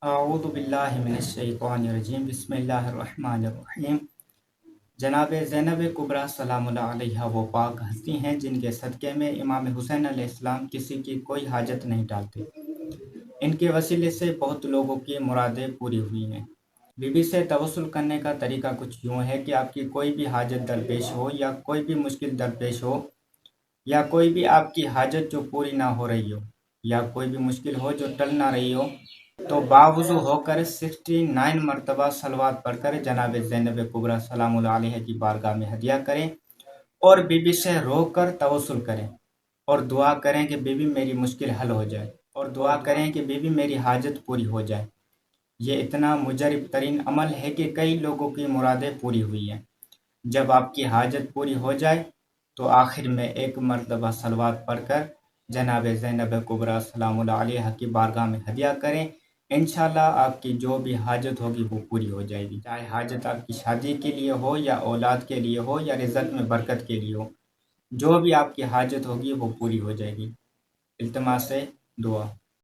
اعوذ باللہ من الشیطان الرجیم بسم اللہ الرحمن الرحیم۔ جناب زینب کبریٰ سلام اللہ علیہا وہ پاک ہستی ہیں جن کے صدقے میں امام حسین علیہ السلام کسی کی کوئی حاجت نہیں ڈالتے۔ ان کے وسیلے سے بہت لوگوں کی مرادیں پوری ہوئی ہیں۔ بی بی سے توسل کرنے کا طریقہ کچھ یوں ہے کہ آپ کی کوئی بھی حاجت درپیش ہو یا کوئی بھی مشکل درپیش ہو یا کوئی بھی آپ کی حاجت جو پوری نہ ہو رہی ہو یا کوئی بھی مشکل ہو جو ٹل نہ رہی ہو، تو باوضو ہو کر 69 مرتبہ صلوات پڑھ کر جناب زینب کبریٰ سلام اللہ علیہ کی بارگاہ میں ہدیہ کریں اور بی بی سے رو کر توسل کریں اور دعا کریں کہ بی بی میری مشکل حل ہو جائے اور دعا کریں کہ بی بی میری حاجت پوری ہو جائے۔ یہ اتنا مجرب ترین عمل ہے کہ کئی لوگوں کی مرادیں پوری ہوئی ہیں۔ جب آپ کی حاجت پوری ہو جائے تو آخر میں ایک مرتبہ صلوات پڑھ کر جناب زینب کبریٰ سلام اللہ علیہ کی بارگاہ میں ہدیہ کریں، انشاءاللہ آپ کی جو بھی حاجت ہوگی وہ پوری ہو جائے گی۔ چاہے حاجت آپ کی شادی کے لیے ہو یا اولاد کے لیے ہو یا رزق میں برکت کے لیے ہو، جو بھی آپ کی حاجت ہوگی وہ پوری ہو جائے گی۔ التماس ہے دعا۔